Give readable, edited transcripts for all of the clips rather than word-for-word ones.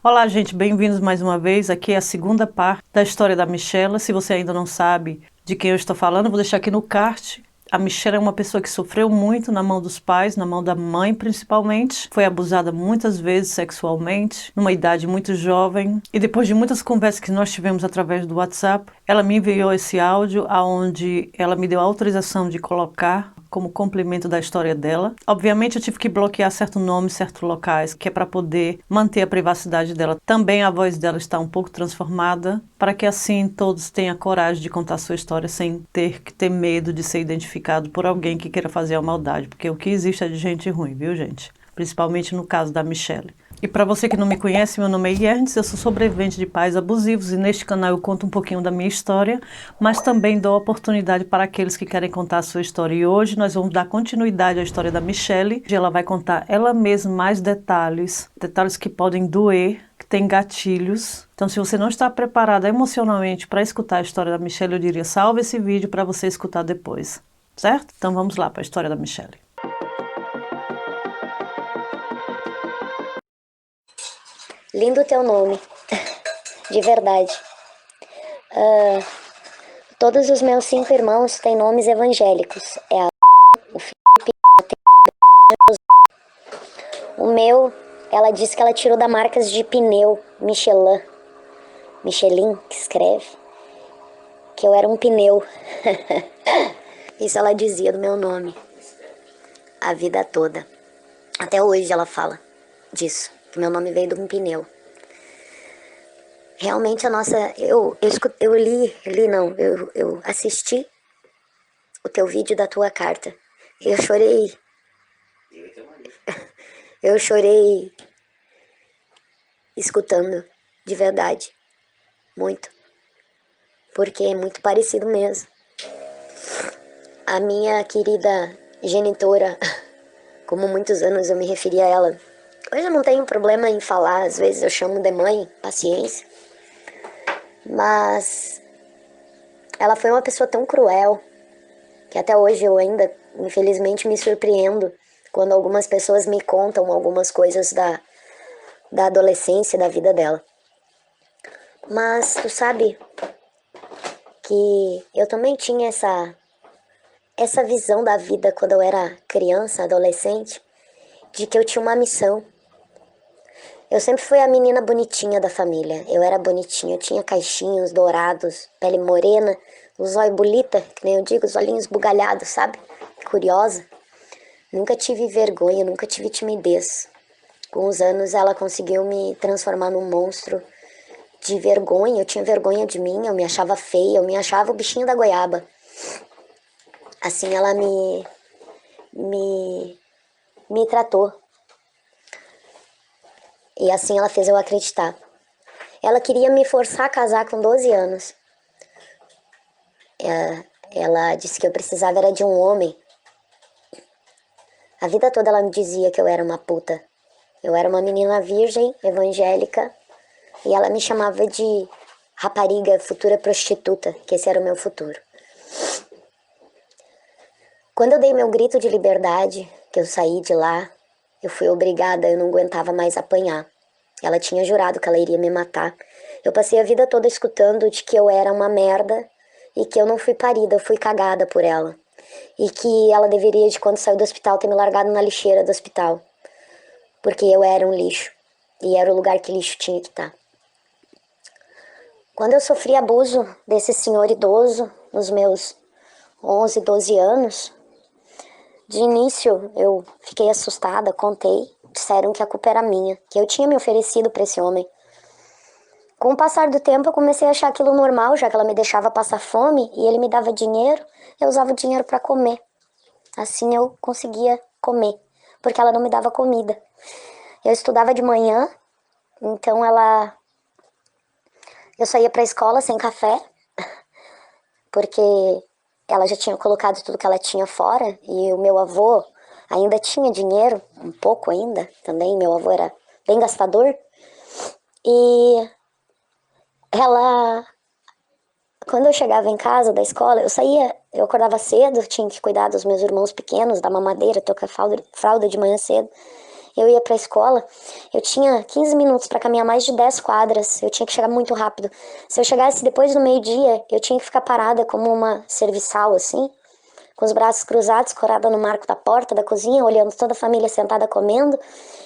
Olá, gente, bem-vindos mais uma vez. Aqui é a segunda parte da história da Michela. Se você ainda não sabe de quem eu estou falando, eu vou deixar aqui no card. A Michela é uma pessoa que sofreu muito na mão dos pais, na mão da mãe principalmente. Foi abusada muitas vezes sexualmente, numa idade muito jovem. E depois de muitas conversas que nós tivemos através do WhatsApp, ela me enviou esse áudio onde ela me deu a autorização de colocar como complemento da história dela. Obviamente eu tive que bloquear certo nome, certos locais, que é para poder manter a privacidade dela. Também a voz dela está um pouco transformada, para que assim todos tenham coragem de contar sua história sem ter que ter medo de ser identificado por alguém que queira fazer a maldade, porque o que existe é de gente ruim, viu, gente? Principalmente no caso da Michelle. E para você que não me conhece, meu nome é Yernes, eu sou sobrevivente de pais abusivos e neste canal eu conto um pouquinho da minha história, mas também dou oportunidade para aqueles que querem contar a sua história. E hoje nós vamos dar continuidade à história da Michelle, onde ela vai contar ela mesma mais detalhes, detalhes que podem doer, que tem gatilhos. Então, se você não está preparada emocionalmente para escutar a história da Michelle, eu diria salve esse vídeo para você escutar depois, certo? Então vamos lá para a história da Michelle. Lindo teu nome, de verdade. Todos os meus 5 irmãos têm nomes evangélicos. O Felipe, o meu, ela disse que ela tirou da marcas de pneu, Michelin, que escreve, que eu era um pneu. Isso ela dizia do meu nome, a vida toda. Até hoje ela fala disso, que meu nome veio de um pneu. Realmente a nossa, eu assisti o teu vídeo da tua carta. Eu chorei escutando, de verdade, muito, porque é muito parecido mesmo. A minha querida genitora, como muitos anos eu me referi a ela, hoje eu não tenho problema em falar, às vezes eu chamo de mãe, paciência, mas ela foi uma pessoa tão cruel, que até hoje eu ainda, infelizmente, me surpreendo quando algumas pessoas me contam algumas coisas da adolescência, da vida dela. Mas tu sabe que eu também tinha essa visão da vida quando eu era criança, adolescente, de que eu tinha uma missão. Eu sempre fui a menina bonitinha da família. Eu era bonitinha, eu tinha caixinhos dourados, pele morena, os olhos bolita, que nem eu digo, os olhinhos bugalhados, sabe? Curiosa. Nunca tive vergonha, nunca tive timidez. Com os anos ela conseguiu me transformar num monstro de vergonha. Eu tinha vergonha de mim, eu me achava feia, eu me achava o bichinho da goiaba. Assim ela me tratou. E assim ela fez eu acreditar. Ela queria me forçar a casar com 12 anos. Ela disse que eu precisava era de um homem. A vida toda ela me dizia que eu era uma puta. Eu era uma menina virgem, evangélica, e ela me chamava de rapariga, futura prostituta, que esse era o meu futuro. Quando eu dei meu grito de liberdade, que eu saí de lá, eu fui obrigada, eu não aguentava mais apanhar. Ela tinha jurado que ela iria me matar. Eu passei a vida toda escutando de que eu era uma merda e que eu não fui parida, eu fui cagada por ela. E que ela deveria, de quando saiu do hospital, ter me largado na lixeira do hospital. Porque eu era um lixo. E era o lugar que lixo tinha que estar. Quando eu sofri abuso desse senhor idoso, nos meus 11, 12 anos, de início eu fiquei assustada, contei, disseram que a culpa era minha, que eu tinha me oferecido para esse homem. Com o passar do tempo eu comecei a achar aquilo normal, já que ela me deixava passar fome e ele me dava dinheiro, eu usava o dinheiro para comer. Assim eu conseguia comer, porque ela não me dava comida. Eu estudava de manhã, então eu só ia para a escola sem café, porque ela já tinha colocado tudo que ela tinha fora e o meu avô ainda tinha dinheiro, um pouco ainda também, meu avô era bem gastador. E quando eu chegava em casa da escola, eu acordava cedo, tinha que cuidar dos meus irmãos pequenos, da mamadeira, trocar fralda de manhã cedo. eu ia pra escola, eu tinha 15 minutos pra caminhar mais de 10 quadras, eu tinha que chegar muito rápido. Se eu chegasse depois do meio-dia, eu tinha que ficar parada como uma serviçal, assim, com os braços cruzados, corada no marco da porta da cozinha, olhando toda a família sentada comendo,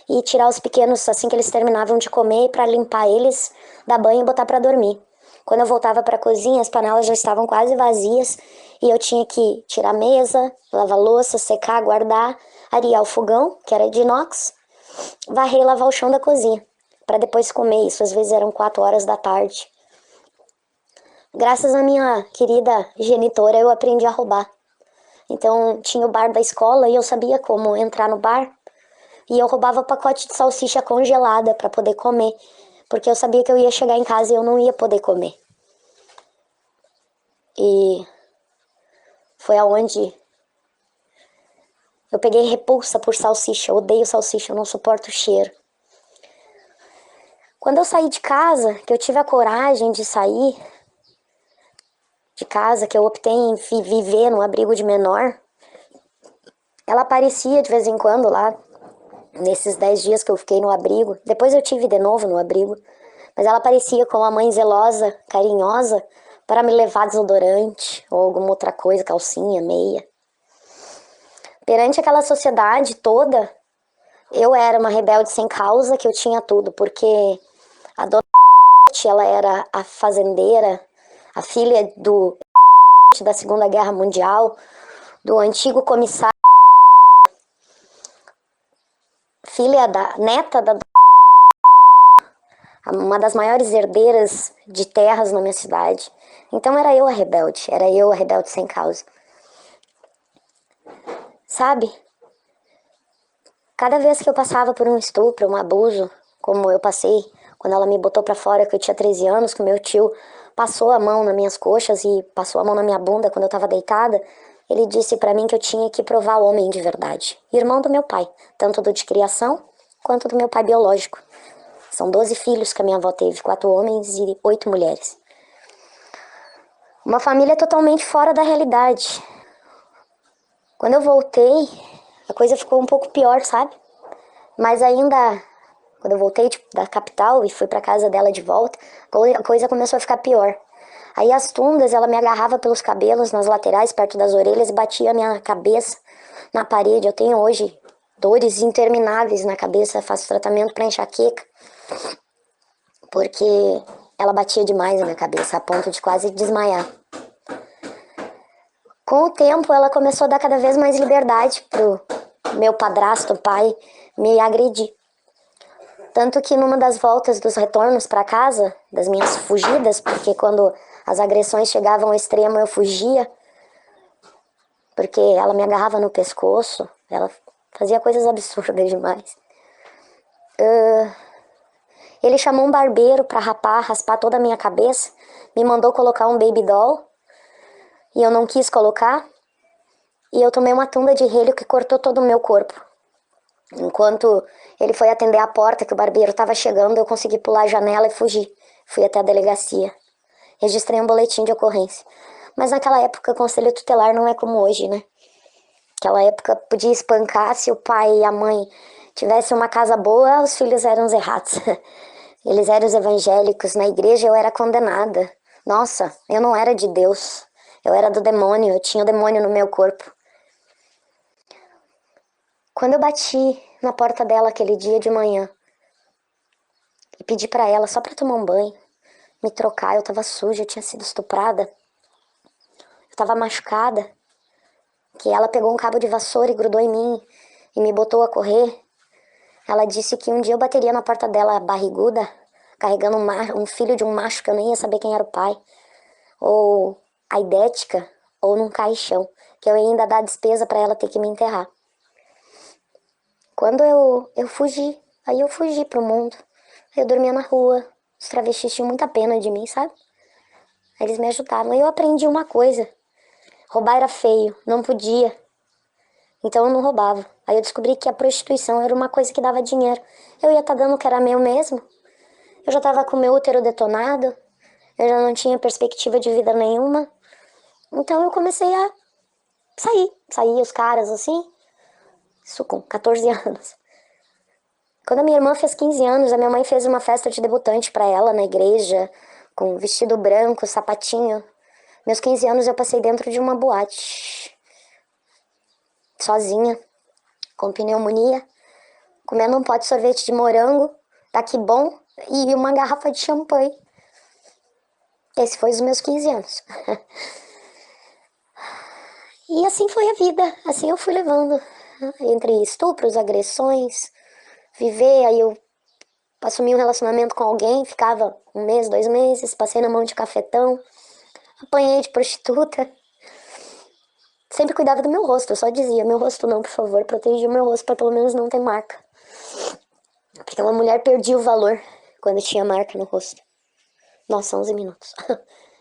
e tirar os pequenos assim que eles terminavam de comer para limpar eles, dar banho e botar para dormir. Quando eu voltava para a cozinha, as panelas já estavam quase vazias e eu tinha que tirar a mesa, lavar a louça, secar, guardar, arear o fogão, que era de inox, varrer e lavar o chão da cozinha, para depois comer. Isso às vezes eram 4 horas da tarde. Graças à minha querida genitora, eu aprendi a roubar. Então tinha o bar da escola e eu sabia como entrar no bar. E eu roubava pacote de salsicha congelada para poder comer, porque eu sabia que eu ia chegar em casa e eu não ia poder comer. E foi aonde eu peguei repulsa por salsicha. Eu odeio salsicha, eu não suporto o cheiro. Quando eu saí de casa, que eu tive a coragem de sair de casa, que eu optei em viver no abrigo de menor, ela aparecia de vez em quando lá, nesses 10 dias que eu fiquei no abrigo. Depois eu tive de novo no abrigo. Mas ela parecia como a mãe zelosa, carinhosa, para me levar desodorante ou alguma outra coisa, calcinha, meia. Perante aquela sociedade toda, eu era uma rebelde sem causa, que eu tinha tudo, porque a dona ela era a fazendeira, a filha do da Segunda Guerra Mundial, do antigo comissário, filha da neta da uma das maiores herdeiras de terras na minha cidade. Então era eu a rebelde sem causa. Sabe? Cada vez que eu passava por um estupro, um abuso, como eu passei quando ela me botou pra fora, que eu tinha 13 anos, que meu tio passou a mão nas minhas coxas e passou a mão na minha bunda quando eu tava deitada, ele disse pra mim que eu tinha que provar o homem de verdade. Irmão do meu pai, tanto do de criação quanto do meu pai biológico. São 12 filhos que a minha avó teve, 4 homens e 8 mulheres. Uma família totalmente fora da realidade. Quando eu voltei, a coisa ficou um pouco pior, sabe? Mas ainda, quando eu voltei da capital e fui pra casa dela de volta, a coisa começou a ficar pior. Aí as tundas, ela me agarrava pelos cabelos nas laterais, perto das orelhas, e batia a minha cabeça na parede. Eu tenho hoje dores intermináveis na cabeça, faço tratamento pra enxaqueca, porque ela batia demais na minha cabeça, a ponto de quase desmaiar. Com o tempo, ela começou a dar cada vez mais liberdade pro meu padrasto, pai, me agredir. Tanto que numa das voltas dos retornos para casa, das minhas fugidas, porque quando as agressões chegavam ao extremo eu fugia, porque ela me agarrava no pescoço, ela fazia coisas absurdas demais. Ele chamou um barbeiro para raspar toda a minha cabeça, me mandou colocar um baby doll, e eu não quis colocar, e eu tomei uma tunda de relho que cortou todo o meu corpo. Enquanto ele foi atender a porta, que o barbeiro estava chegando, eu consegui pular a janela e fugir. Fui até a delegacia. Registrei um boletim de ocorrência. Mas naquela época, o conselho tutelar não é como hoje, né? Naquela época, podia espancar se o pai e a mãe tivessem uma casa boa, os filhos eram os errados. Eles eram os evangélicos. Na igreja eu era condenada. Nossa, eu não era de Deus. Eu era do demônio, eu tinha o demônio no meu corpo. Quando eu bati na porta dela aquele dia de manhã e pedi pra ela só pra tomar um banho, me trocar, eu tava suja, eu tinha sido estuprada, eu tava machucada, que ela pegou um cabo de vassoura e grudou em mim e me botou a correr. Ela disse que um dia eu bateria na porta dela barriguda, carregando um filho de um macho que eu nem ia saber quem era o pai, ou aidética, ou num caixão, que eu ia ainda dar despesa pra ela ter que me enterrar. Quando eu fugi, aí eu fugi pro mundo. Eu dormia na rua, os travestis tinham muita pena de mim, sabe? Aí eles me ajudavam. Aí eu aprendi uma coisa: roubar era feio, não podia. Então eu não roubava. Aí eu descobri que a prostituição era uma coisa que dava dinheiro. Eu ia estar dando o que era meu mesmo. Eu já estava com meu útero detonado, eu já não tinha perspectiva de vida nenhuma. Então eu comecei a sair os caras assim, isso com 14 anos. Quando a minha irmã fez 15 anos, a minha mãe fez uma festa de debutante pra ela na igreja, com vestido branco, sapatinho. Meus 15 anos eu passei dentro de uma boate, sozinha, com pneumonia, comendo um pote de sorvete de morango, tá que bom, e uma garrafa de champanhe. Esse foi os meus 15 anos. E assim foi a vida, assim eu fui levando, entre estupros, agressões, viver, aí eu assumi um relacionamento com alguém, ficava 1 mês, 2 meses, passei na mão de cafetão, apanhei de prostituta. Sempre cuidava do meu rosto, eu só dizia, meu rosto não, por favor, protegia o meu rosto pra pelo menos não ter marca. Porque uma mulher perdia o valor quando tinha marca no rosto. Nossa, 11 minutos.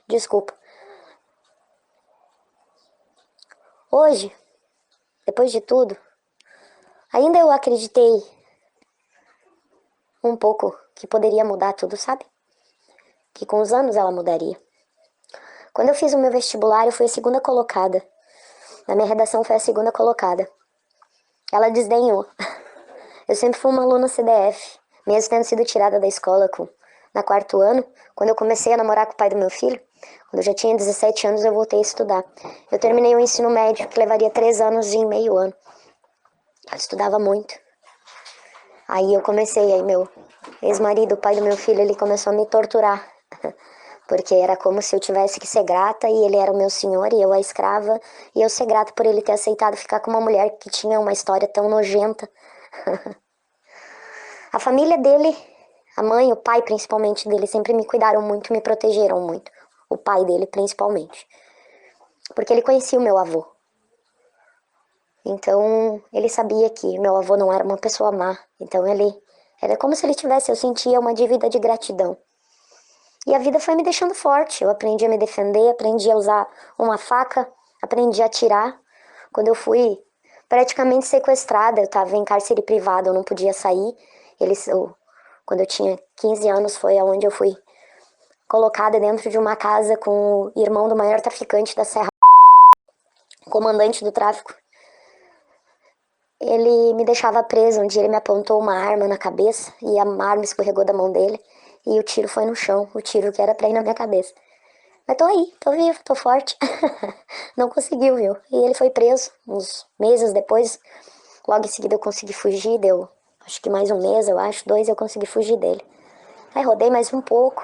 Desculpa. Hoje, depois de tudo, ainda eu acreditei um pouco que poderia mudar tudo, sabe? Que com os anos ela mudaria. Quando eu fiz o meu vestibular, eu fui a segunda colocada. Na minha redação foi a segunda colocada. Ela desdenhou. Eu sempre fui uma aluna CDF, mesmo tendo sido tirada da escola na quarto ano. Quando eu comecei a namorar com o pai do meu filho, quando eu já tinha 17 anos, eu voltei a estudar. Eu terminei o ensino médio, que levaria 3 anos e meio ano. Eu estudava muito. Aí eu comecei, aí meu ex-marido, o pai do meu filho, ele começou a me torturar. Porque era como se eu tivesse que ser grata e ele era o meu senhor e eu a escrava. E eu ser grata por ele ter aceitado ficar com uma mulher que tinha uma história tão nojenta. A família dele, a mãe, o pai principalmente dele, sempre me cuidaram muito, me protegeram muito. O pai dele principalmente. Porque ele conhecia o meu avô. Então, ele sabia que meu avô não era uma pessoa má. Então, era como se ele tivesse, eu sentia uma dívida de gratidão. E a vida foi me deixando forte. Eu aprendi a me defender, aprendi a usar uma faca, aprendi a atirar. Quando eu fui praticamente sequestrada, eu estava em cárcere privado, eu não podia sair. Quando eu tinha 15 anos, foi aonde eu fui colocada dentro de uma casa com o irmão do maior traficante da Serra, comandante do tráfico. Ele me deixava presa. Um dia ele me apontou uma arma na cabeça e a arma escorregou da mão dele e o tiro foi no chão, o tiro que era pra ir na minha cabeça. Mas tô aí, tô vivo, tô forte. Não conseguiu, viu? E ele foi preso uns meses depois. Logo em seguida eu consegui fugir, deu acho que mais 1 mês, eu acho, 2 eu consegui fugir dele. Aí rodei mais um pouco.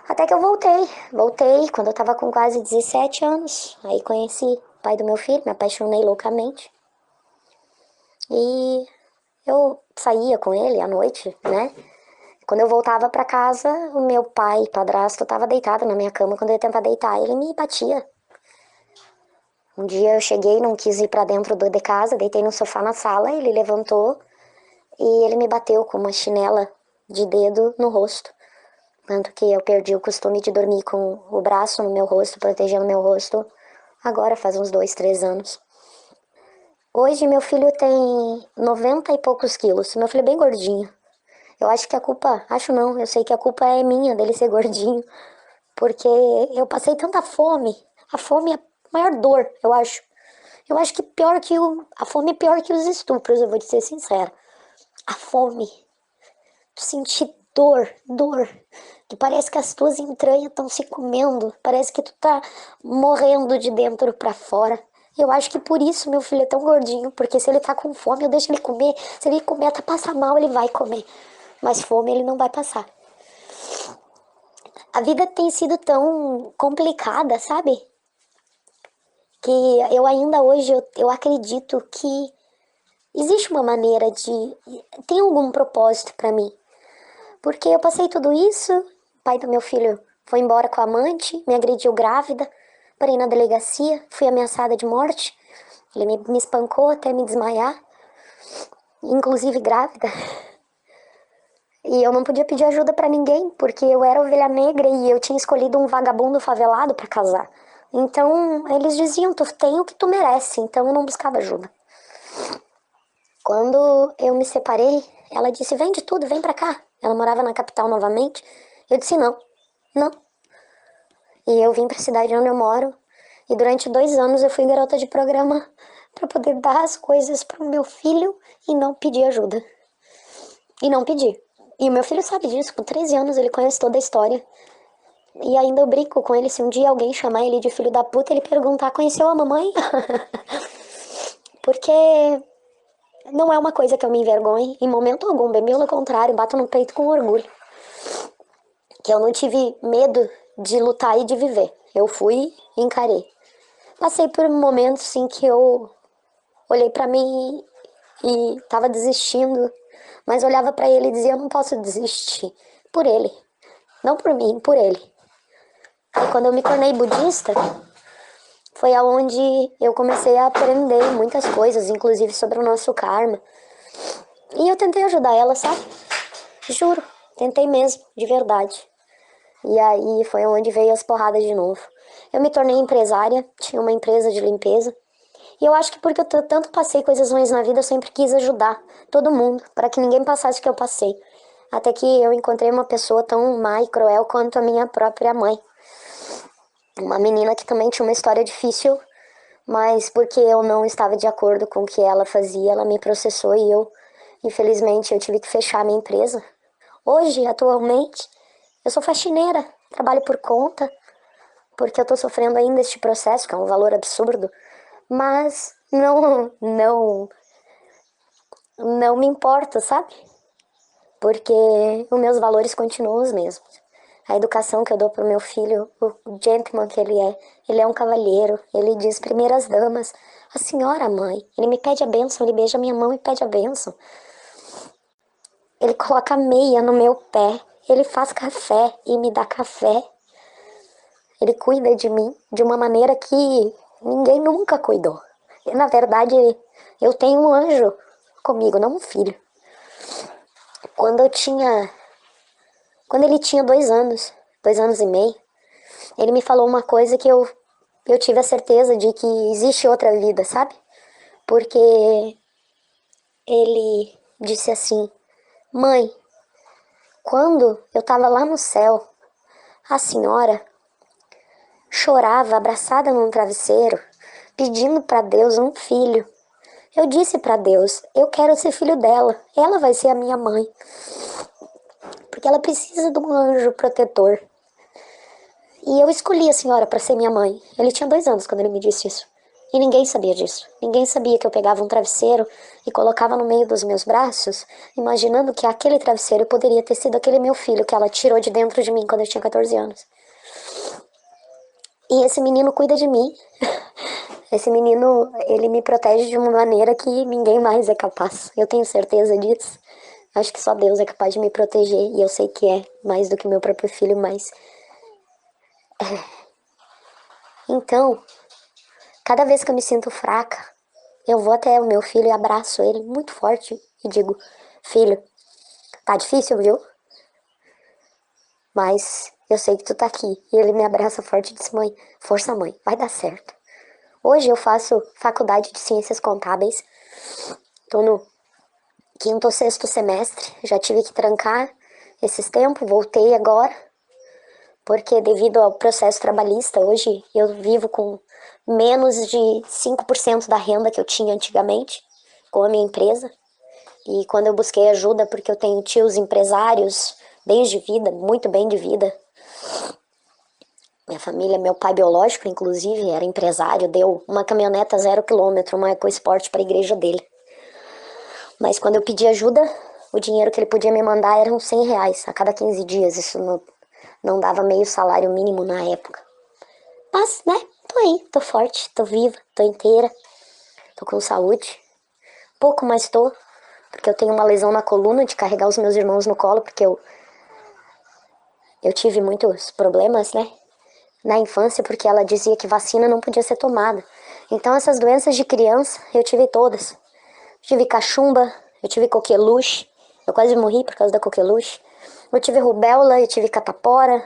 Até que eu voltei quando eu tava com quase 17 anos. Aí conheci o pai do meu filho, me apaixonei loucamente. E eu saía com ele à noite, né? Quando eu voltava pra casa, o meu pai, padrasto, tava deitado na minha cama. Quando eu ia tentar deitar, ele me batia. Um dia eu cheguei, não quis ir pra dentro de casa, deitei no sofá na sala, ele levantou e ele me bateu com uma chinela de dedo no rosto. Tanto que eu perdi o costume de dormir com o braço no meu rosto, protegendo meu rosto, agora faz uns 2, 3 anos. Hoje meu filho tem 90 e poucos quilos, meu filho é bem gordinho. Eu acho que a culpa, acho não, eu sei que a culpa é minha dele ser gordinho, porque eu passei tanta fome, a fome é a maior dor, eu acho. Eu acho que a fome é pior que os estupros, eu vou te ser sincera. A fome, tu sentir dor, que parece que as tuas entranhas estão se comendo, parece que tu tá morrendo de dentro pra fora. Eu acho que por isso meu filho é tão gordinho, porque se ele tá com fome, eu deixo ele comer. Se ele comer até passar mal, ele vai comer. Mas fome ele não vai passar. A vida tem sido tão complicada, sabe? Que eu ainda hoje, eu acredito que existe uma maneira de... Tem algum propósito pra mim. Porque eu passei tudo isso, o pai do meu filho foi embora com a amante, me agrediu grávida, parei na delegacia, fui ameaçada de morte, ele me espancou até me desmaiar, inclusive grávida. E eu não podia pedir ajuda pra ninguém, porque eu era ovelha negra e eu tinha escolhido um vagabundo favelado pra casar. Então, eles diziam, tu tem o que tu merece, então eu não buscava ajuda. Quando eu me separei, ela disse, vende tudo, vem pra cá. Ela morava na capital novamente. Eu disse, não, não. E eu vim pra cidade onde eu moro, e durante 2 anos eu fui garota de programa pra poder dar as coisas pro meu filho e não pedir ajuda. E não pedi. E o meu filho sabe disso, com 13 anos ele conhece toda a história. E ainda eu brinco com ele, se um dia alguém chamar ele de filho da puta, ele perguntar, conheceu a mamãe? Porque não é uma coisa que eu me envergonhe em momento algum, bem pelo contrário, bato no peito com orgulho. Que eu não tive medo de lutar e de viver. Eu fui e encarei. Passei por momentos sim que eu olhei pra mim e tava desistindo, mas olhava pra ele e dizia, eu não posso desistir por ele, não por mim, por ele. E quando eu me tornei budista, foi aonde eu comecei a aprender muitas coisas, inclusive sobre o nosso karma. E eu tentei ajudar ela, sabe? Juro, tentei mesmo, de verdade. E aí foi onde veio as porradas de novo. Eu me tornei empresária, tinha uma empresa de limpeza. E eu acho que porque eu tanto passei coisas ruins na vida, eu sempre quis ajudar todo mundo, para que ninguém passasse o que eu passei. Até que eu encontrei uma pessoa tão má e cruel quanto a minha própria mãe. Uma menina que também tinha uma história difícil, mas porque eu não estava de acordo com o que ela fazia, ela me processou e eu, infelizmente, eu tive que fechar a minha empresa. Hoje, atualmente, eu sou faxineira, trabalho por conta, porque eu tô sofrendo ainda este processo, que é um valor absurdo, mas não me importa, sabe? Porque os meus valores continuam os mesmos. A educação que eu dou pro meu filho, o gentleman que ele é um cavalheiro, ele diz primeiras damas, a senhora mãe, ele me pede a bênção, ele beija minha mão e pede a bênção. Ele coloca meia no meu pé, ele faz café e me dá café. Ele cuida de mim de uma maneira que ninguém nunca cuidou. E, na verdade, eu tenho um anjo comigo, não um filho. Quando eu tinha. Quando ele tinha 2 anos e meio, ele me falou uma coisa que eu tive a certeza de que existe outra vida, sabe? Porque ele disse assim: Mãe, quando eu tava lá no céu, a senhora chorava abraçada num travesseiro, pedindo para Deus um filho. Eu disse para Deus, eu quero ser filho dela, ela vai ser a minha mãe. Porque ela precisa de um anjo protetor. E eu escolhi a senhora para ser minha mãe. Ele tinha 2 anos quando ele me disse isso. E ninguém sabia disso. Ninguém sabia que eu pegava um travesseiro e colocava no meio dos meus braços, imaginando que aquele travesseiro poderia ter sido aquele meu filho que ela tirou de dentro de mim quando eu tinha 14 anos. E esse menino cuida de mim. Esse menino, ele me protege de uma maneira que ninguém mais é capaz. Eu tenho certeza disso. Acho que só Deus é capaz de me proteger. E eu sei que é mais do que meu próprio filho, mas... Então, cada vez que eu me sinto fraca, eu vou até o meu filho e abraço ele muito forte e digo: Filho, tá difícil, viu? Mas eu sei que tu tá aqui. E ele me abraça forte e diz: Mãe, força, mãe, vai dar certo. Hoje eu faço faculdade de ciências contábeis. Tô no quinto ou sexto semestre. Já tive que trancar esses tempos, voltei agora. Porque devido ao processo trabalhista, hoje eu vivo com menos de 5% da renda que eu tinha antigamente com a minha empresa. E quando eu busquei ajuda, porque eu tenho tios empresários, desde vida, muito bem de vida. Minha família, meu pai biológico, inclusive, era empresário, deu uma caminhoneta 0 km, uma EcoSport para a igreja dele. Mas quando eu pedi ajuda, o dinheiro que ele podia me mandar eram R$ 100 a cada 15 dias. Isso não dava meio salário mínimo na época. Mas, né, tô aí, tô forte, tô viva, tô inteira, tô com saúde. Pouco, mas tô, porque eu tenho uma lesão na coluna de carregar os meus irmãos no colo, porque eu tive muitos problemas, né, na infância, porque ela dizia que vacina não podia ser tomada. Então essas doenças de criança, eu tive todas. Eu tive cachumba, eu tive coqueluche, eu quase morri por causa da coqueluche. Eu tive rubéola, eu tive catapora.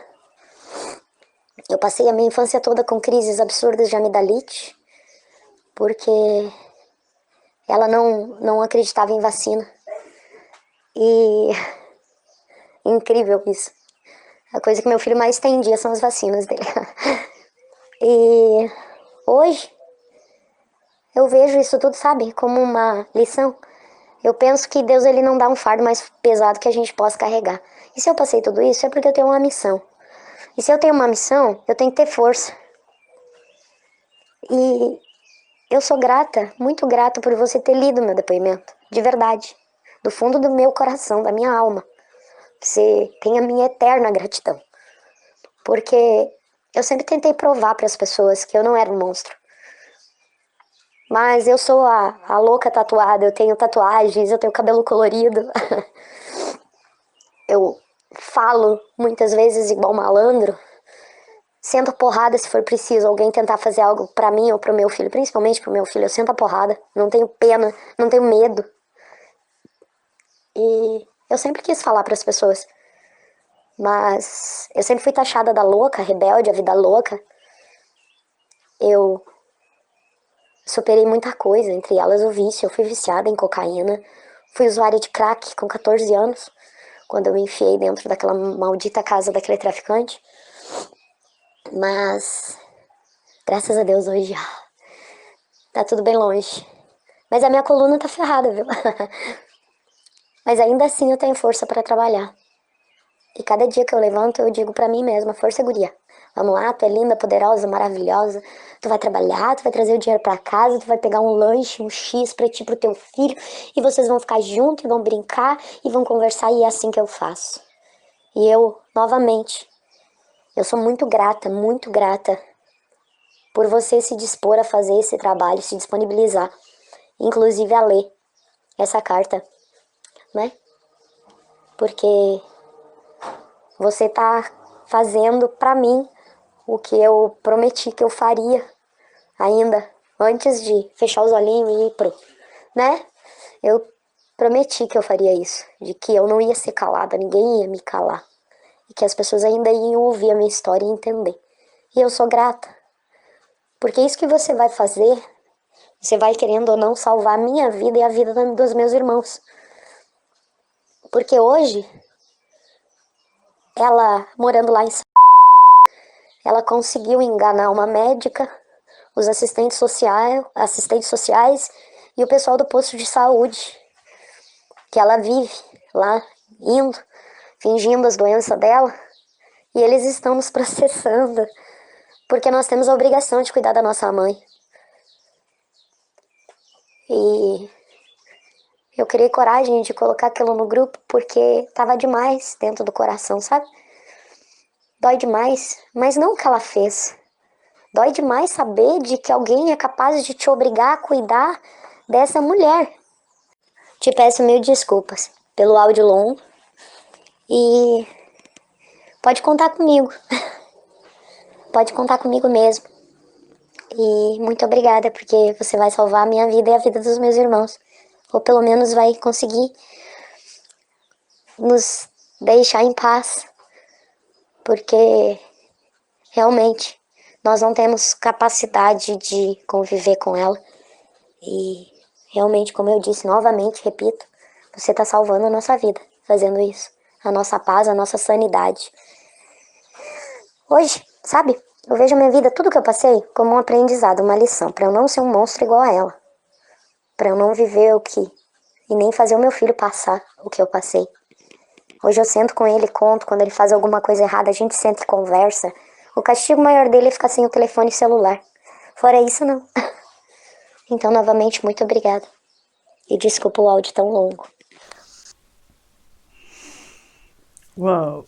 Eu passei a minha infância toda com crises absurdas de amidalite, porque ela não acreditava em vacina. E incrível isso. A coisa que meu filho mais tem em dia são as vacinas dele. E hoje eu vejo isso tudo, sabe, como uma lição. Eu penso que Deus ele não dá um fardo mais pesado que a gente possa carregar. E se eu passei tudo isso é porque eu tenho uma missão. E se eu tenho uma missão, eu tenho que ter força. E eu sou grata, muito grata por você ter lido meu depoimento. De verdade. Do fundo do meu coração, da minha alma. Você tem a minha eterna gratidão. Porque eu sempre tentei provar para as pessoas que eu não era um monstro. Mas eu sou a louca tatuada, eu tenho tatuagens, eu tenho cabelo colorido. Eu falo muitas vezes igual malandro. Sento a porrada se for preciso alguém tentar fazer algo pra mim ou pro meu filho, principalmente pro meu filho. Eu sento a porrada, não tenho pena, não tenho medo. E eu sempre quis falar pras pessoas. Mas eu sempre fui taxada da louca, rebelde, a vida louca. Eu superei muita coisa, entre elas o vício. Eu fui viciada em cocaína. Fui usuária de crack com 14 anos, quando eu me enfiei dentro daquela maldita casa daquele traficante. Mas, graças a Deus, hoje tá tudo bem longe. Mas a minha coluna tá ferrada, viu? Mas ainda assim eu tenho força pra trabalhar. E cada dia que eu levanto eu digo pra mim mesma, força guria. Vamos lá, tu é linda, poderosa, maravilhosa. Tu vai trabalhar, tu vai trazer o dinheiro pra casa, tu vai pegar um lanche, um X pra ti, pro teu filho. E vocês vão ficar juntos, e vão brincar, e vão conversar, e é assim que eu faço. E eu, novamente, eu sou muito grata por você se dispor a fazer esse trabalho, se disponibilizar, inclusive a ler essa carta, né? Porque você tá fazendo pra mim o que eu prometi que eu faria ainda antes de fechar os olhinhos e ir pro, né? Eu prometi que eu faria isso, de que eu não ia ser calada, ninguém ia me calar. E que as pessoas ainda iam ouvir a minha história e entender. E eu sou grata. Porque isso que você vai fazer, você vai querendo ou não salvar a minha vida e a vida dos meus irmãos. Porque hoje, ela morando lá em ela conseguiu enganar uma médica, os assistentes sociais e o pessoal do posto de saúde, que ela vive lá, indo, fingindo as doenças dela, e eles estão nos processando, porque nós temos a obrigação de cuidar da nossa mãe. E eu criei coragem de colocar aquilo no grupo porque tava demais dentro do coração, sabe? Dói demais, mas não o que ela fez. Dói demais saber de que alguém é capaz de te obrigar a cuidar dessa mulher. Te peço mil desculpas pelo áudio longo e pode contar comigo. Pode contar comigo mesmo. E muito obrigada porque você vai salvar a minha vida e a vida dos meus irmãos. Ou pelo menos vai conseguir nos deixar em paz. Porque realmente nós não temos capacidade de conviver com ela. E realmente, como eu disse novamente, repito, você está salvando a nossa vida fazendo isso. A nossa paz, a nossa sanidade. Hoje, sabe, eu vejo a minha vida, tudo que eu passei, como um aprendizado, uma lição, para eu não ser um monstro igual a ela. Para eu não viver o que... e nem fazer o meu filho passar o que eu passei. Hoje eu sento com ele, conto, quando ele faz alguma coisa errada, a gente senta e conversa. O castigo maior dele é ficar sem o telefone celular. Fora isso, não. Então, novamente, muito obrigada. E desculpa o áudio tão longo. Uau!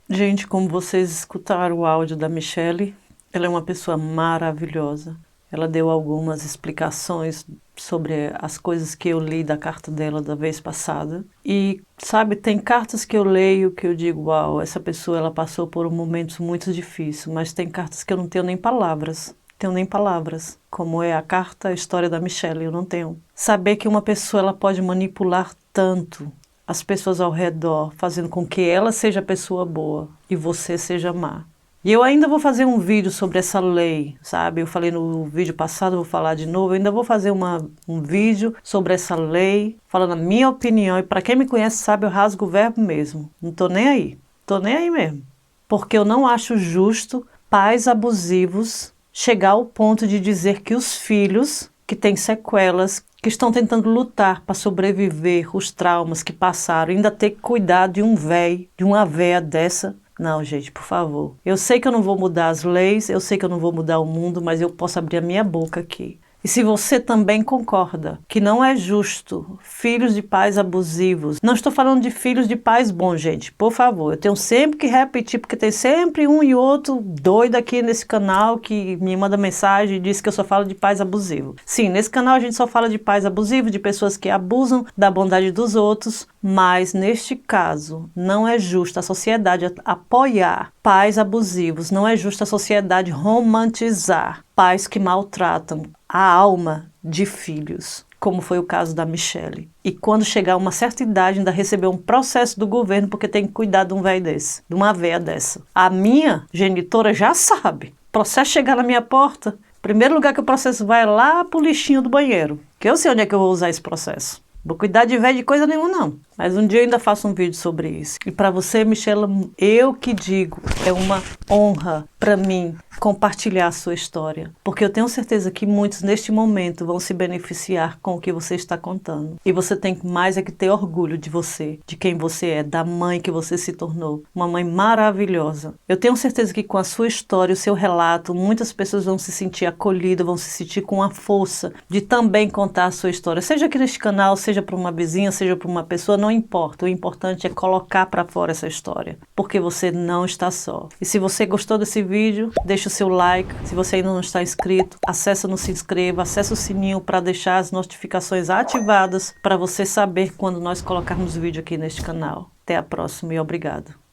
Gente, como vocês escutaram o áudio da Michelle, ela é uma pessoa maravilhosa. Ela deu algumas explicações sobre as coisas que eu li da carta dela da vez passada. E, sabe, tem cartas que eu leio que eu digo, uau, essa pessoa ela passou por momentos muito difíceis, mas tem cartas que eu não tenho nem palavras. Tenho nem palavras, como é a carta, a história da Michelle, eu não tenho. Saber que uma pessoa ela pode manipular tanto as pessoas ao redor, fazendo com que ela seja a pessoa boa e você seja má. E eu ainda vou fazer um vídeo sobre essa lei, sabe? Eu falei no vídeo passado, vou falar de novo. Eu ainda vou fazer um vídeo sobre essa lei, falando a minha opinião. E para quem me conhece sabe, eu rasgo o verbo mesmo. Não tô nem aí. Tô nem aí mesmo. Porque eu não acho justo pais abusivos chegar ao ponto de dizer que os filhos que têm sequelas, que estão tentando lutar para sobreviver os traumas que passaram, ainda ter que cuidar de um véi, de uma véia dessa. Não, gente, por favor. Eu sei que eu não vou mudar as leis, eu sei que eu não vou mudar o mundo, mas eu posso abrir a minha boca aqui. E se você também concorda que não é justo filhos de pais abusivos, não estou falando de filhos de pais bons, gente, por favor, eu tenho sempre que repetir, porque tem sempre um e outro doido aqui nesse canal que me manda mensagem e diz que eu só falo de pais abusivos. Sim, nesse canal a gente só fala de pais abusivos, de pessoas que abusam da bondade dos outros, mas neste caso não é justo a sociedade apoiar pais abusivos, não é justo a sociedade romantizar pais que maltratam a alma de filhos, como foi o caso da Michelle. E quando chegar a uma certa idade, ainda receber um processo do governo porque tem que cuidar de um velho desse, de uma véia dessa. A minha genitora já sabe. O processo chegar na minha porta, primeiro lugar que o processo vai é lá pro lixinho do banheiro, que eu sei onde é que eu vou usar esse processo. Vou cuidar de velho de coisa nenhuma, não. Mas um dia eu ainda faço um vídeo sobre isso. E para você, Michelle, eu que digo, é uma honra para mim compartilhar a sua história. Porque eu tenho certeza que muitos neste momento vão se beneficiar com o que você está contando. E você tem mais é que ter orgulho de você, de quem você é, da mãe que você se tornou. Uma mãe maravilhosa. Eu tenho certeza que com a sua história, o seu relato, muitas pessoas vão se sentir acolhidas, vão se sentir com a força de também contar a sua história. Seja aqui neste canal, seja para uma vizinha, seja para uma pessoa, não importa. O importante é colocar para fora essa história, porque você não está só. E se você gostou desse vídeo, deixa o seu like. Se você ainda não está inscrito, acessa no se inscreva, acessa o sininho para deixar as notificações ativadas para você saber quando nós colocarmos vídeo aqui neste canal. Até a próxima e obrigado.